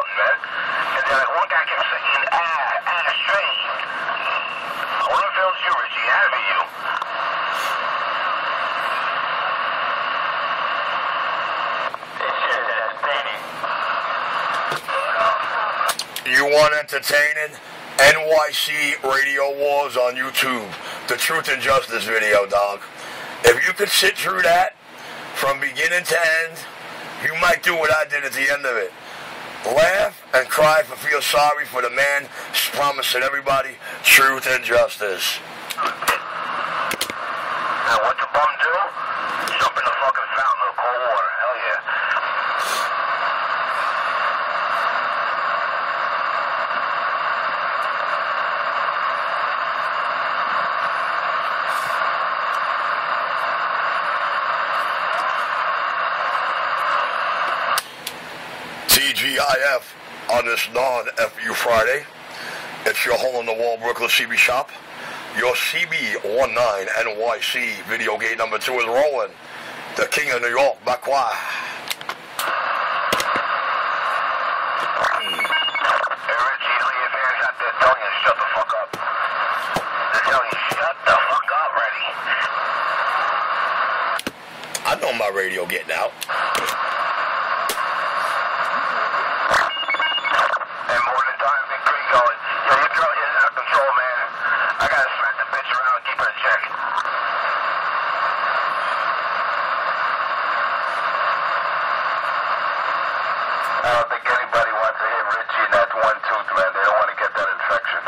shouting, man. And then like, one guy kept saying, straight. I wonder if it was you, Richie. It had to be you. You want entertaining? NYC Radio Wars on YouTube. The Truth and Justice video, dog. If you could sit through that from beginning to end, you might do what I did at the end of it. Laugh and cry for feel sorry for the man promising everybody truth and justice. Now, what the bum do? Jump in the fucking fountain of cold water. Hell yeah. TGIF on this non-FU Friday. It's your hole-in-the-wall Brooklyn CB shop. Your Cb19nyc video gate number 2 is rolling. The King of New York, Bakwa. Hey, Richie, you know your fans out there telling you to shut the fuck up. They're telling you, shut the fuck up, Reddy. I know my radio getting out. I don't think anybody wants to hit Richie in that one tooth, man. They don't want to get that infection.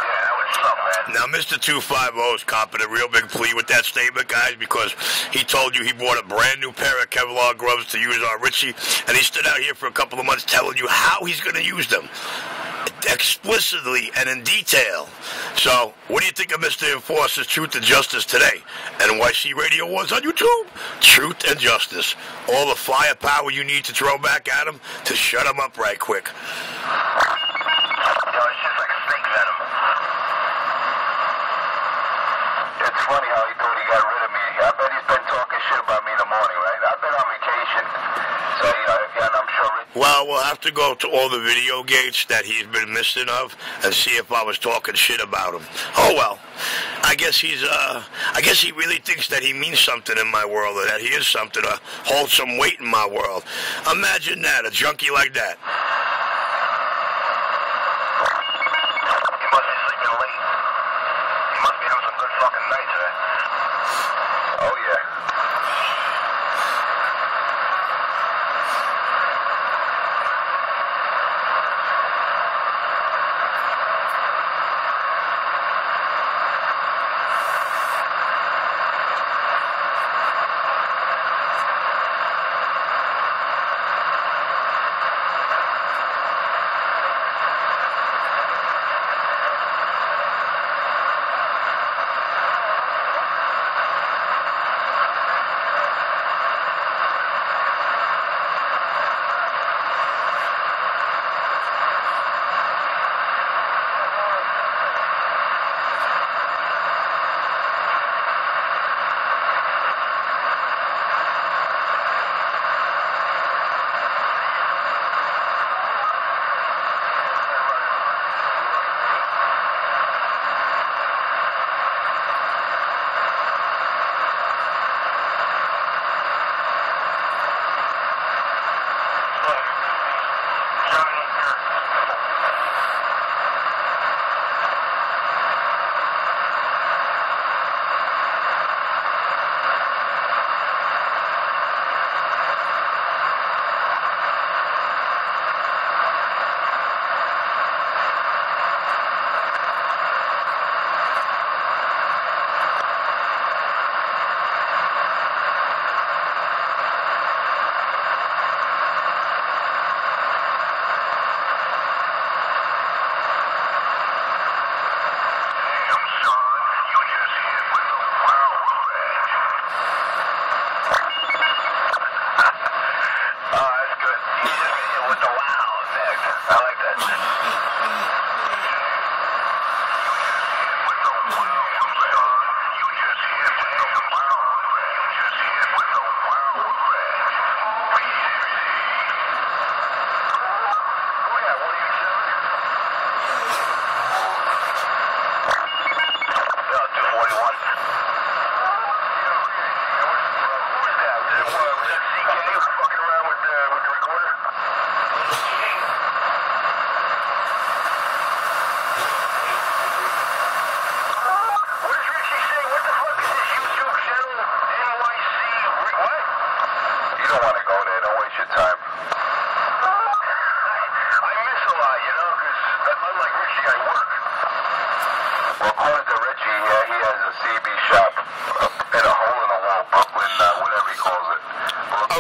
Yeah, that would suck, man. Now, Mr. 250 is copping a real big plea with that statement, guys, because he told you he bought a brand new pair of Kevlar gloves to use on Richie, and he stood out here for a couple of months telling you how he's going to use them. Explicitly and in detail. So, what do you think of Mr. Enforcer's Truth and Justice today? NYC Radio Wars on YouTube. Truth and Justice. All the firepower you need to throw back at him to shut him up right quick. Yo, it's just like a snake venom. It's funny how he thought he got rid of me. I bet he's been talking shit about me in the morning, right? I've been on vacation. So, you know, again, I'm sure... Well, we'll have to go to all the video gates that he's been missing of and see if I was talking shit about him. Oh, well. I guess he really thinks that he means something in my world, or that he is something to hold some weight in my world. Imagine that, a junkie like that. He must be sleeping late. He must be having some good fucking nights, man. Oh, yeah. don't want to go there. Don't waste your time. I miss a lot, you know, because unlike Richie, I work. Well, according to Richie, he has a CB shop in a hole-in-the-wall, Brooklyn, whatever he calls it.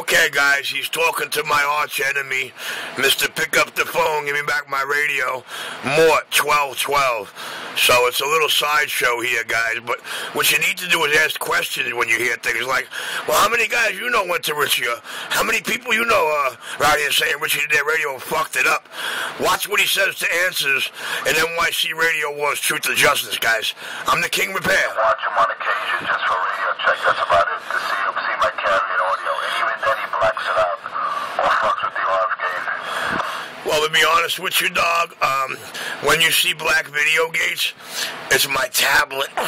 Okay, guys, he's talking to my arch enemy, Mr. Pick Up the Phone, give me back my radio, Mort 1212. So it's a little sideshow here, guys, but what you need to do is ask questions when you hear things like, well, how many guys you know went to Richie? How many people you know around here saying Richie did their radio and fucked it up? Watch what he says to answers in NYC Radio Wars Truth and Justice, guys. I'm the King Repair. Watch him on occasion just for radio check. That's about it. To see my carrying audio. And even then he blacks it out or fucks with the RF gain. Well, to be honest with you, dog, when you see black video gates, it's my tablet. He's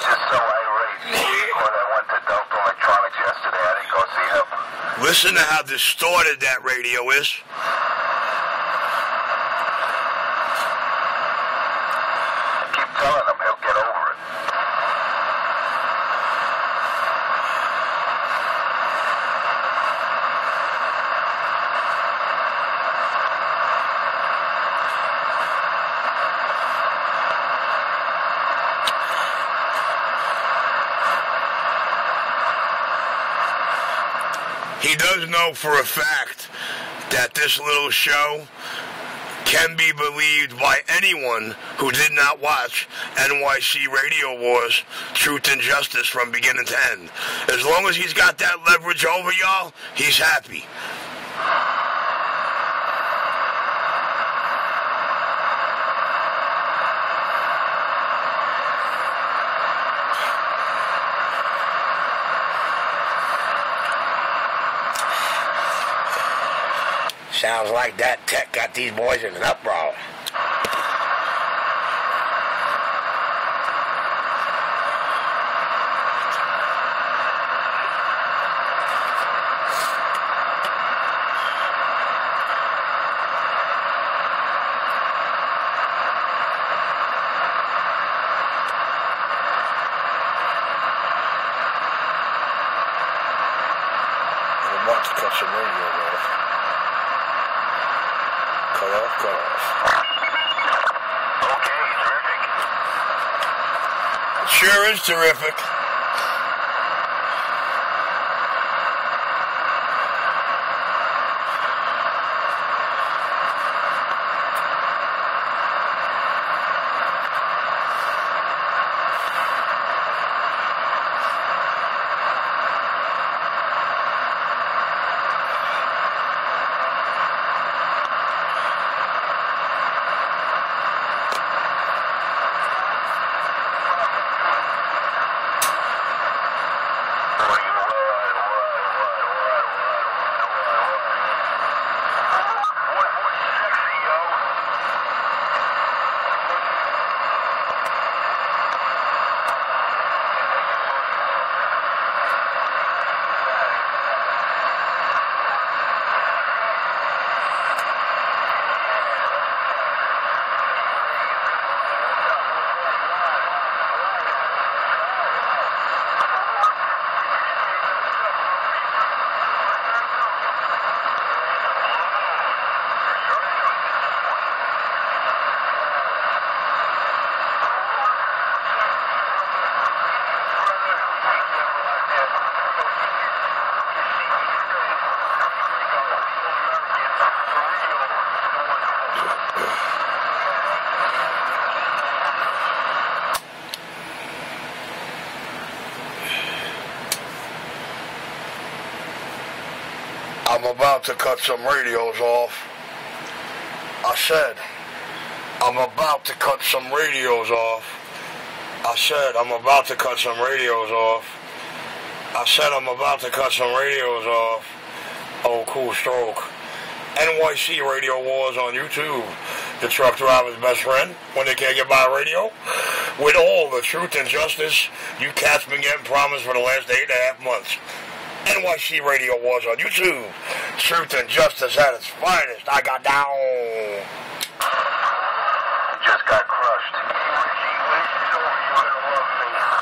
just so irate. Because I went to Delta Electronics yesterday. I didn't go see him. Listen to how distorted that radio is. Keep telling him he'll get over it. He does know for a fact that this little show can be believed by anyone who did not watch NYC Radio Wars, Truth and Justice from beginning to end. As long as he's got that leverage over y'all, he's happy. Sounds like that tech got these boys in an uproar. I'm about to cut some radio off. Cut off. Okay, terrific. It sure is terrific. I'm about to cut some radios off. I said, I'm about to cut some radios off. I said, I'm about to cut some radios off. I said, I'm about to cut some radios off. Oh, cool stroke. NYC Radio Wars on YouTube. The truck driver's best friend when they can't get by radio. With all the truth and justice you cats been getting promised for the last 8.5 months. NYC Radio Wars on YouTube. Truth and justice at its finest. I got down. Just got crushed. Hey, Richie, when this is over, you're gonna love me.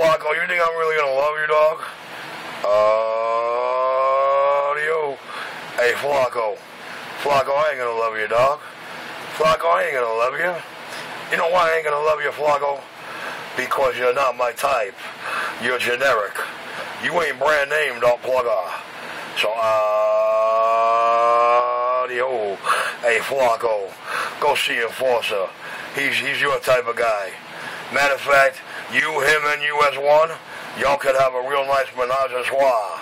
Flacco, you think I'm really gonna love you, dog? Audio. Hey, Flacco. Flacco, I ain't gonna love you, dog. Flacco, I ain't gonna love you. You know why I ain't gonna love you, Flacco? Because you're not my type. You're generic. You ain't brand name, dog, plugger. So, audio. Hey, Flacco, go see Enforcer. He's your type of guy. Matter of fact, you, him, and you as one, y'all could have a real nice menage a trois.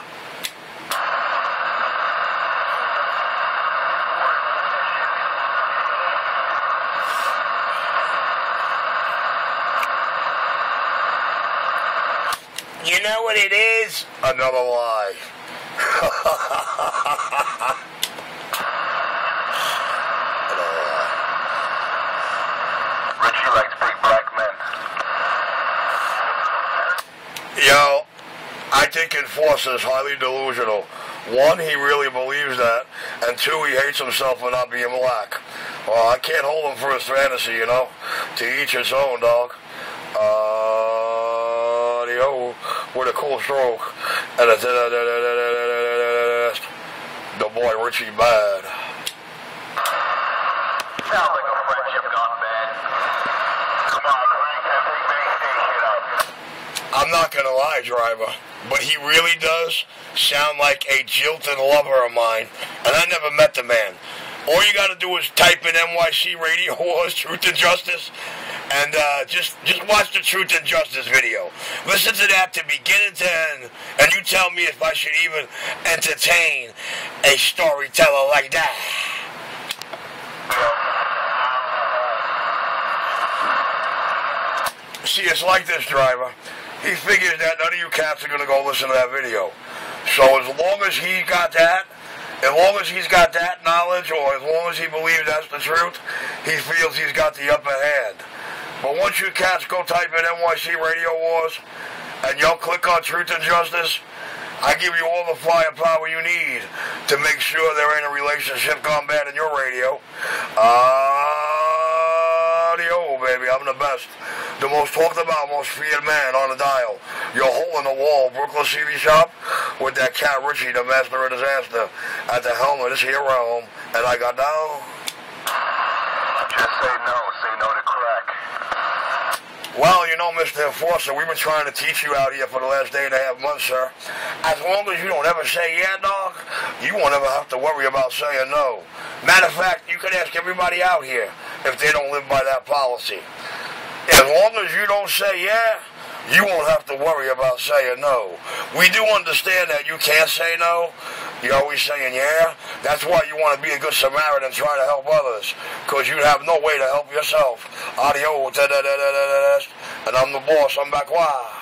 You know what it is? Another lie. Richie likes big black men. Yo, I think Enforcer is highly delusional. One, he really believes that, and two, he hates himself for not being black. Well, I can't hold him for his fantasy, you know? To each his own, dog. With a cool stroke. And the boy Richie bad. Sounds like a friendship gone bad. Come on, crank that big bang station up. I'm not gonna lie, driver, but he really does sound like a jilted lover of mine, and I never met the man. All you gotta do is type in NYC Radio Wars, Truth and Justice, and just watch the Truth and Justice video. Listen to that to beginning to end, and you tell me if I should even entertain a storyteller like that. See, it's like this, driver. He figures that none of you cats are going to go listen to that video. So as long as he got that, as long as he's got that knowledge, or as long as he believes that's the truth, he feels he's got the upper hand. But once you cats go type in NYC Radio Wars, and y'all click on Truth and Justice, I give you all the firepower you need to make sure there ain't a relationship gone bad in your radio. Audio, baby, I'm the best. The most talked about, most feared man on the dial. Your hole in the wall, Brooklyn CB shop, with that cat Richie, the master of disaster, at the helm of this here realm. And I got down. Just say no to crack. Well, you know, Mr. Enforcer, we've been trying to teach you out here for the last 8.5 months, sir. As long as you don't ever say yeah, dog, you won't ever have to worry about saying no. Matter of fact, you can ask everybody out here if they don't live by that policy. As long as you don't say yeah, you won't have to worry about saying no. We do understand that you can't say no. You're always saying yeah. That's why you want to be a good Samaritan and try to help others, because you have no way to help yourself. Audio, and I'm the boss. I'm back. Why?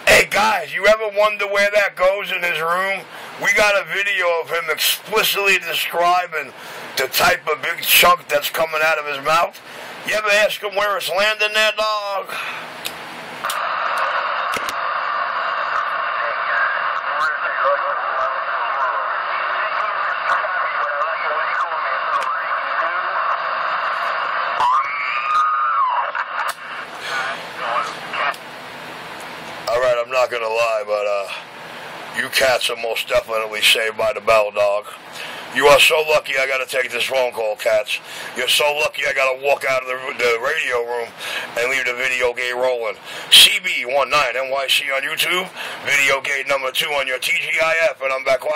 Hey guys, you ever wonder where that goes in his room? We got a video of him explicitly describing the type of big chunk that's coming out of his mouth. You ever ask him where it's landing there, dog? Alright, I'm not gonna lie, but you cats are most definitely saved by the bell, dog. You are so lucky I gotta take this phone call, cats. You're so lucky I gotta walk out of the radio room and leave the video gate rolling. Cb19nyc on YouTube, video gate number 2 on your TGIF, and I'm back. Wow.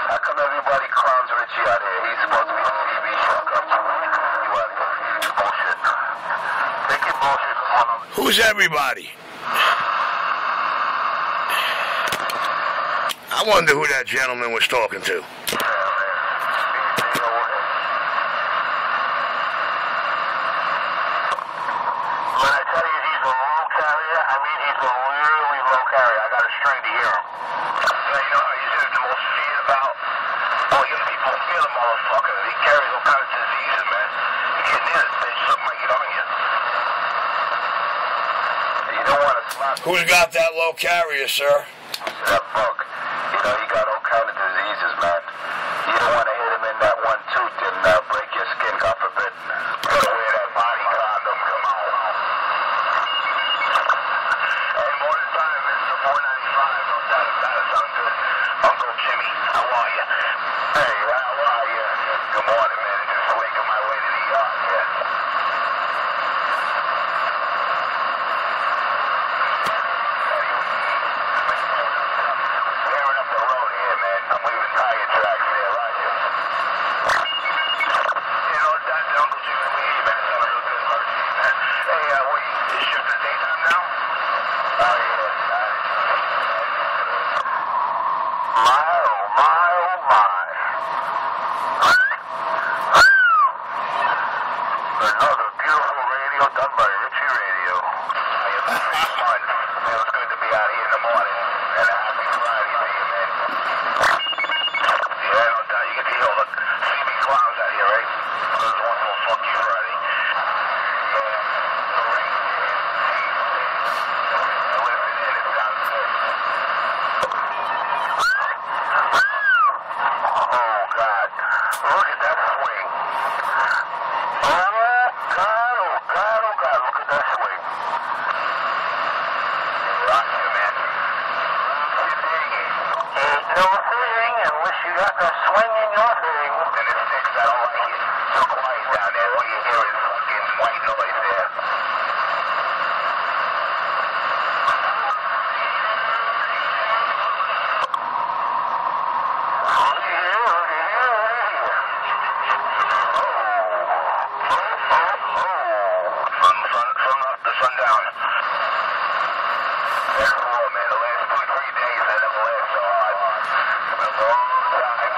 How come everybody clowns Richie out here? He's supposed to be a CB shock. You out here. Bullshit. Take your bullshit. Who's everybody? I wonder who that gentleman was talking to. When I tell you he's a low carrier, I mean he's a really low carrier. I got a string to hear him. Yeah, you know how he's the most feared about? Oh, you people fear the motherfucker. He carries all kinds of diseases, man. You get near this bitch, something might get on you. You know Who's got that low carrier, sir? That bug. You know, he got all kind of diseases, man. You don't want to hit him in that one tooth and break your skin, God forbid. Gotta wear that body condom, come on. Hey, morning time, Mr. 495. Don't that sound good? Uncle Jimmy, how are you? Hey, how are you? Good morning, man. Just waking my way to the yard, yeah. Tearing up the road here, man. I'm leaving tire tracks there, Roger. You know, that's Uncle Jimmy we eat, man. It's not a real good emergency, man. Hey, wait, is shift to daytime now? Oh, yeah. My, oh, my, oh, my. Another beautiful radio done by Richie Radio. I am fun. Feels good to be out here in the morning. And a happy Friday to you, man. Yeah, no doubt. You get to hear all the CB clowns out here, right? Those ones will fuck you Friday. Yeah, the rain. Listen in, it sounds good. Oh, God. Look at that swing. Oh, God, oh, God, oh, God. Look at that swing. Rock you, man. You dig it. Ain't no thing unless you got the swing in your thing. And it sticks, I don't like it. So quiet down there. All you hear is fucking white noise there. From up to sundown. That's cool, man. The last 2-3 days I never laughed so hard. It's been a long time.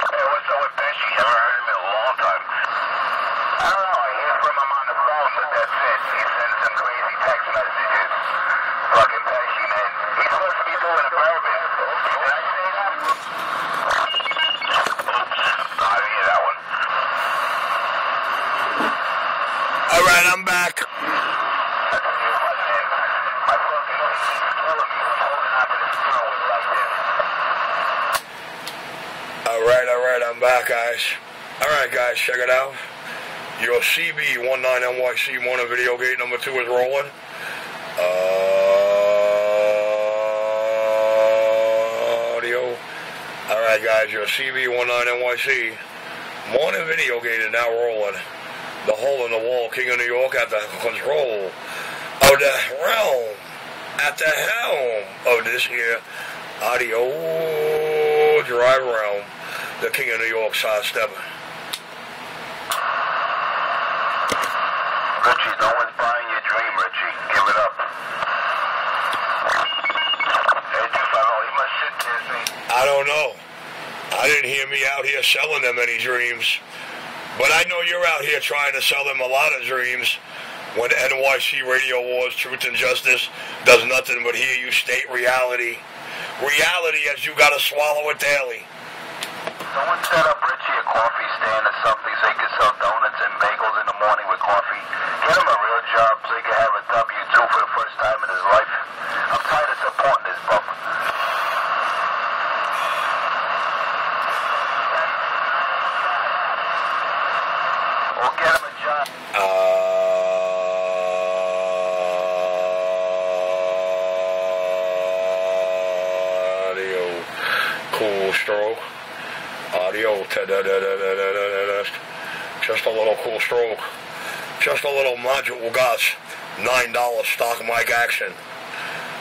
Hey, what's up with Pesci? Haven't heard him in a long time. I don't know. I hear from him on the phone, but that's it. He sends some crazy text messages. Fucking Pesci, man. He's supposed to be doing a bourbon. Did I say that? Oops. I didn't hear that one. All right, I'm back. That's a new one, man. My fucking keeps killing me. Holding on to this phone like this. All right, I'm back, guys. All right, guys, check it out. Your Cb19nyc morning video gate number 2 is rolling. Audio. All right, guys, your Cb19nyc morning video gate is now rolling. The hole in the wall, King of New York at the control of the realm, at the helm of this here audio drive realm, the King of New York sidestepper. Richie, no one's buying your dream, Richie. Give it up. Hey, Tufano, he must sit there and say, I don't know. I didn't hear me out here selling them any dreams. But I know you're out here trying to sell them a lot of dreams when NYC Radio Wars, Truth and Justice does nothing but hear you state reality. Reality as you gotta swallow it daily. someone set up Richie a coffee stand or something so he could sell donuts and bagels in the morning with coffee. Get him a real job so he can have a W-2 for the first time in his life. I'm tired of supporting this bum. Or get him a job. Audio. Cool stroke. Audio. Just a little cool stroke. Just a little module gas. $9 stock mic action.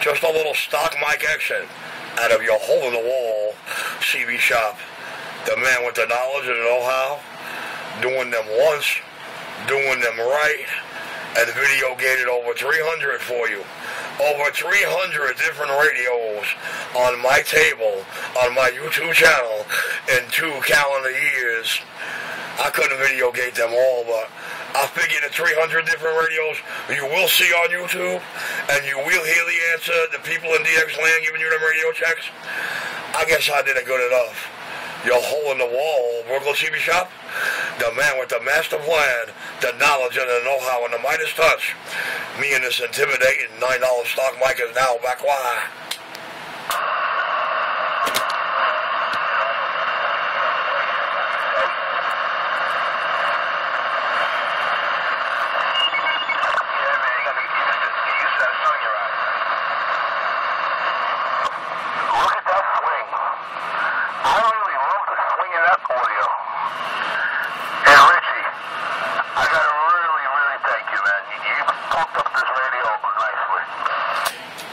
Just a little stock mic action out of your hole in the wall CB shop. The man with the knowledge and the know-how, doing them once, doing them right, and video gated over 300 for you. Over 300 different radios on my table, on my YouTube channel in 2 calendar years. I couldn't video gate them all, but I figured the 300 different radios you will see on YouTube, and you will hear the answer, the people in DX land giving you them radio checks. I guess I did a good enough. your hole in the wall, Brooklyn CB shop. The man with the master plan, the knowledge and the know-how and the Midas touch. Me and this intimidating $9 stock mic is now back wide.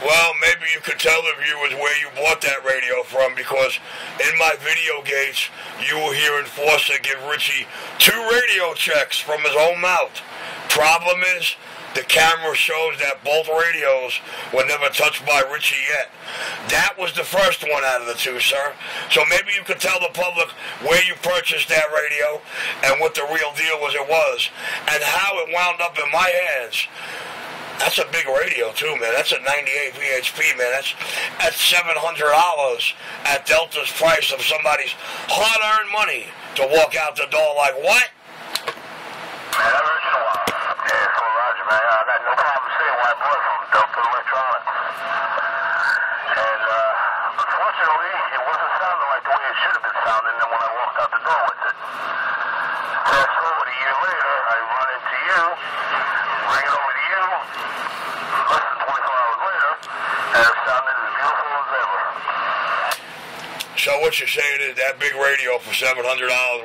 Well, maybe you could tell the viewers where you bought that radio from, because in my video gates, you will hear Enforcer give Richie 2 radio checks from his own mouth. Problem is, the camera shows that both radios were never touched by Richie yet. That was the first one out of the 2, sir. So maybe you could tell the public where you purchased that radio and what the real deal was and how it wound up in my hands. That's a big radio too, man. That's a 98 VHP, man. That's $700 at Delta's price of somebody's hard-earned money to walk out the door like, what? Man, that original one. Yeah, so Roger, man. I got no problem saying why I bought it from Delta Electronics. And unfortunately, it wasn't sounding like the way it should have been sounding when I walked out the door with it. Fast forward a year later, I run into you, bring it over to you. Less than 24 hours later, and it sounded as beautiful as ever. So what you're saying is that big radio for $700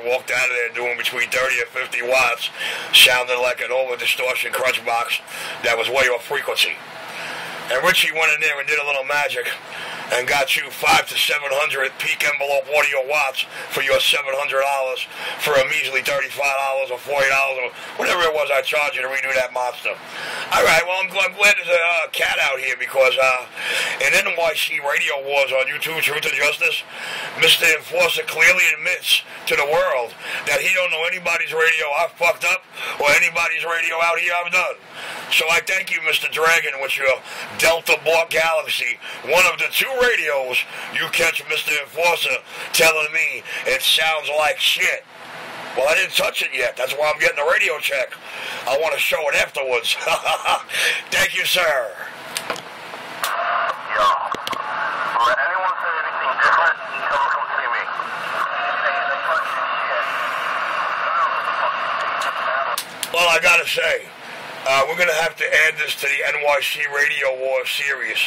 walked out of there doing between 30 and 50 watts, sounding like an over-distortion crunch box that was way off frequency. And Richie went in there and did a little magic and got you 500 to 700 peak envelope audio watts for your $700 for a measly $35 or $40 or whatever it was I charged you to redo that monster. All right, well, I'm glad there's a cat out here, because in NYC Radio Wars on YouTube, Truth and Justice, Mr. Enforcer clearly admits to the world that he don't know anybody's radio I've fucked up or anybody's radio out here I've done. So I thank you, Mr. Dragon, with your Delta-bought Galaxy, one of the 2 radios you catch Mr. Enforcer telling me it sounds like shit. Well, I didn't touch it yet. That's why I'm getting a radio check. I want to show it afterwards. Thank you, sir. Yo, let anyone say anything different, tell them to come see me. Well, I gotta say, we're going to have to add this to the NYC Radio Wars series.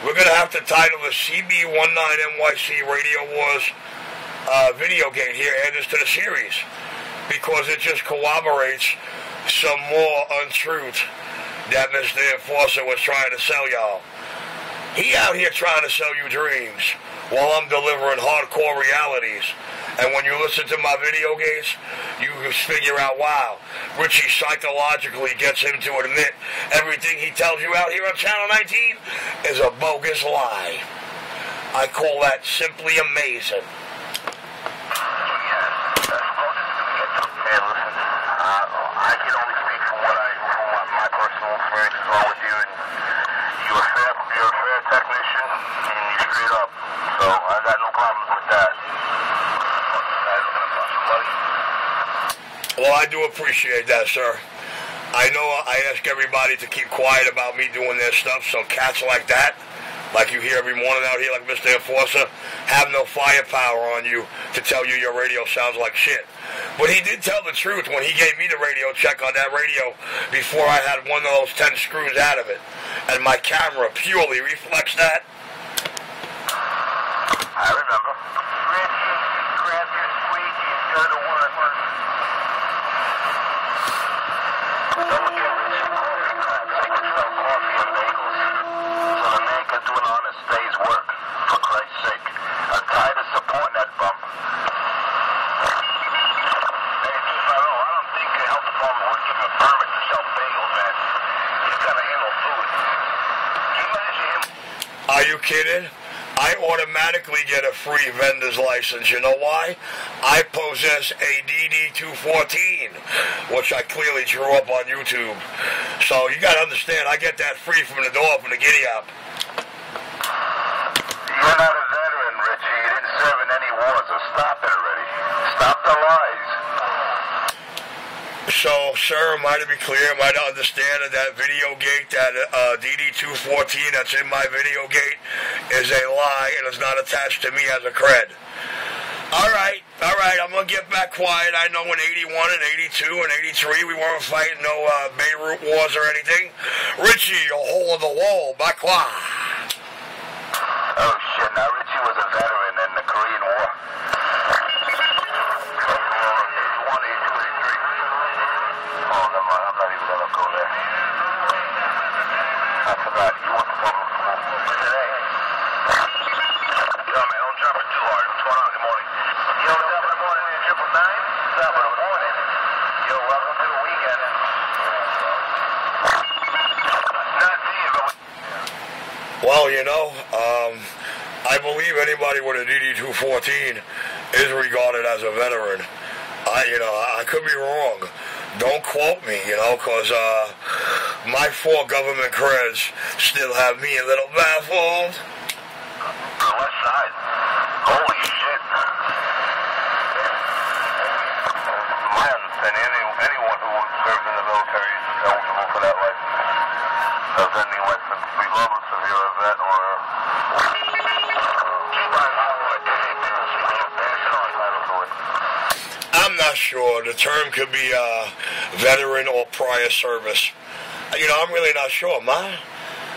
We're going to have to title the Cb19nyc Radio Wars video game here, add this to the series, because it just corroborates some more untruth that Mr. Enforcer was trying to sell y'all. He out here trying to sell you dreams while I'm delivering hardcore realities. And when you listen to my video games, you can figure out, wow, Richie psychologically gets him to admit everything he tells you out here on Channel 19 is a bogus lie. I call that simply amazing. I can only speak from my personal experiences are with you, and you're a fair technician, and you're straight up. So I got no problems with that. Well, I do appreciate that, sir. I know I ask everybody to keep quiet about me doing their stuff, so cats like that, like you hear every morning out here like Mr. Enforcer, have no firepower on you to tell you your radio sounds like shit. But he did tell the truth when he gave me the radio check on that radio before I had one of those 10 screws out of it. And my camera purely reflects that. I remember. Richie, grab your squeegee and go to work. Don't forget Richie coffee crap. Take yourself coffee and bagels. So the man can do an honest day's work. For Christ's sake. I'm tired of supporting that bump. Hey, Chief, I don't think the health department would give him a permit to sell bagels, man. He's got to handle food. Can you imagine him? Are you kidding? I automatically get a free vendor's license. You know why? I possess a DD-214, which I clearly drew up on YouTube. So you got to understand, I get that free from the door from the giddy up. You're not a veteran, Richie. You didn't serve in any wars, so stop it, So, sir, am I to be clear, am I to understand that video gate, that DD214 that's in my video gate is a lie and is not attached to me as a cred? All right, I'm going to get back quiet. I know in 81 and 82 and 83 we weren't fighting no Beirut wars or anything. Richie, a hole in the wall, back quiet. Oh, shit, now Richie was a veteran in the Korean War. Well, you know, I believe anybody with a DD214 is regarded as a veteran. I could be wrong. Don't quote me, because my 4 government creds still have me a little baffled. The west side. Holy shit. My understanding, anyone who serves in the military is eligible for that license. Does any license, regardless if you're a vet or I'm not sure. The term could be veteran or prior service. I'm really not sure, man.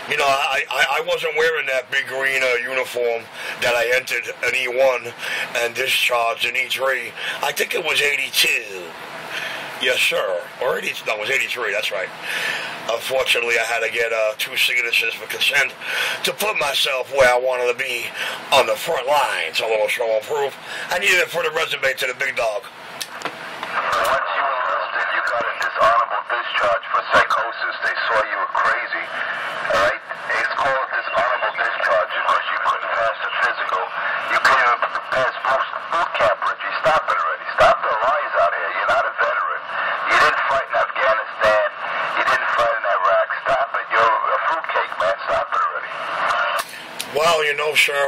I wasn't wearing that big green uniform that I entered an E1 and discharged in E3. I think it was 82. Yes, sir. Or 80, no, it was 83, that's right. Unfortunately, I had to get 2 signatures for consent to put myself where I wanted to be on the front lines. A little show of proof. I needed it for the resume to the big dog. Once you enlisted, you got a dishonorable discharge for psychosis. They saw you were crazy. Alright? It's called dishonorable discharge because you couldn't pass the physical. You couldn't even pass boot camp, Richie. Stop it already. Stop the lies out here. You're not a veteran. You didn't fight in Afghanistan. You didn't fight in Iraq. Stop it. You're a fruitcake, man. Stop it already. Well, sir,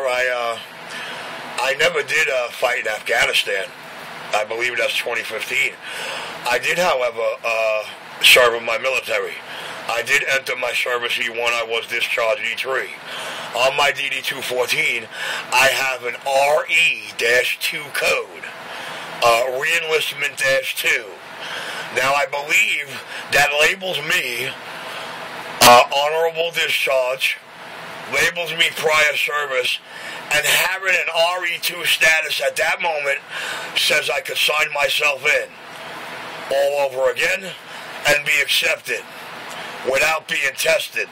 I never did fight in Afghanistan. I believe that's 2015. I did, however, serve in my military. I did enter my service E1. I was discharged E3. On my DD214, I have an RE-2 code, re-enlistment-2. Now, I believe that labels me honorable discharge, labels me prior service, and having an RE2 status at that moment says I could sign myself in all over again and be accepted without being tested.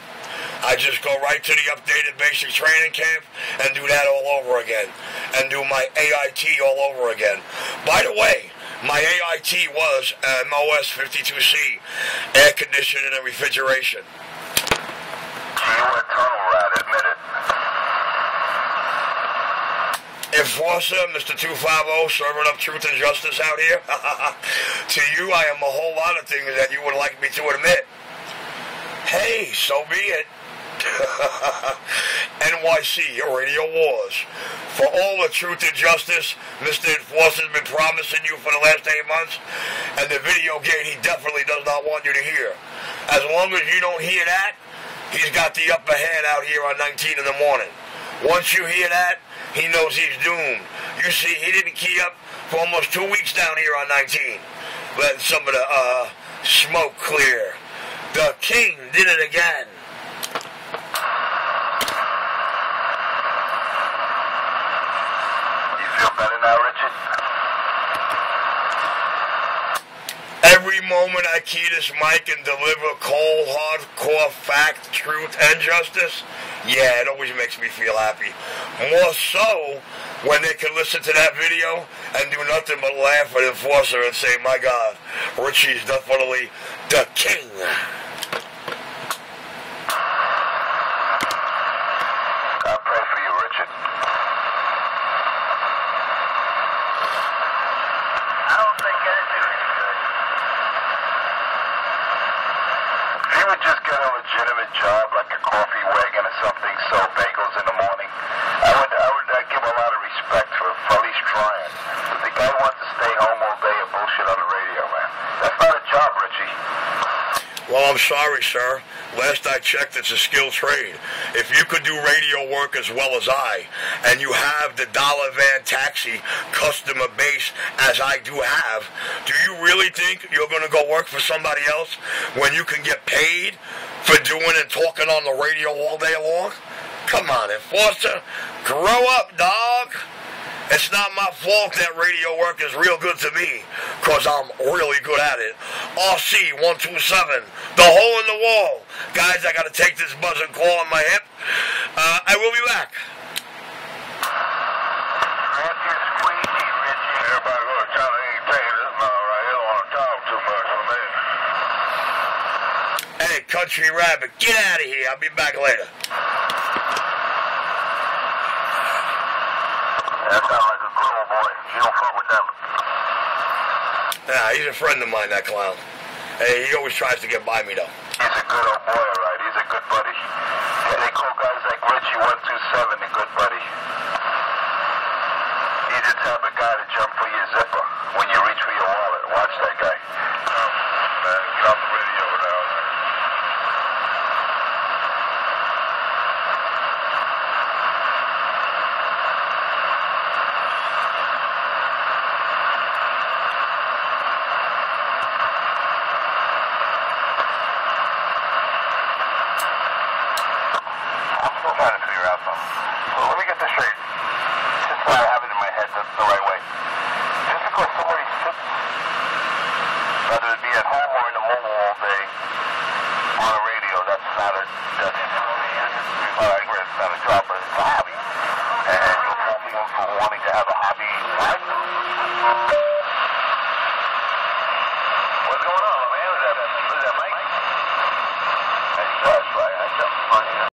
I just go right to the updated basic training camp and do that all over again and do my AIT all over again. By the way, my AIT was MOS 52C, air conditioning and refrigeration. You were a tunnel rat, admit it. Enforcer, Mr. 250, serving up truth and justice out here. To you, I am a whole lot of things that you would like me to admit. Hey, so be it. NYC, Radio Wars. For all the truth and justice Mr. Enforcer's been promising you for the last 8 months, and the video gate he definitely does not want you to hear. As long as you don't hear that, he's got the upper hand out here on 19 in the morning. Once you hear that, he knows he's doomed. You see, he didn't key up for almost 2 weeks down here on 19, letting some of the smoke clear. The king did it again. You feel better now, Richard? Every moment I key this mic and deliver cold, hardcore fact, truth, and justice, yeah, it always makes me feel happy. More so when they can listen to that video and do nothing but laugh at Enforcer and say, my God, Richie's definitely the king. I pray for you, Richard. I don't think anything is good. If he would just get a legitimate job, like a coffee wagon or something, sell bagels in the morning, I'd give a lot of respect for at least trying. But the guy wants to stay home all day and bullshit on the radio, man. That's not a job, baby. Well, I'm sorry, sir. Last I checked, it's a skilled trade. If you could do radio work as well as I, and you have the dollar van taxi customer base as I do have, do you really think you're going to go work for somebody else when you can get paid for doing and talking on the radio all day long? Come on, enforcer. Grow up, dog. It's not my fault that radio work is real good to me, because I'm really good at it. RC127, the hole in the wall. Guys, I got to take this buzzer call on my hip. I will be back. Everybody go to China, ain't taking this now, right? You don't want to talk too much with me. Hey, Country Rabbit, get out of here. I'll be back later. That sounds like a good old boy. You don't fuck with them. Nah, he's a friend of mine, that clown. Hey, he always tries to get by me, though. He's a good old boy, all right? He's a good buddy. Yeah, they call guys like Richie 127 a good buddy. He's the type of guy to jump for your zipper when you reach for your wallet. Watch that guy. Man, get off the radio now. I'm still trying to figure out something. So let me get this straight. Just so I have it in my head the right way. Just because somebody sits, whether it be at home or in the mobile all day, on a radio, that's not a, I agree, it's not a job, but it's a hobby. And you'll fault me for wanting to have a hobby lifestyle. What's going on, man? Is that Mike? That's right. I just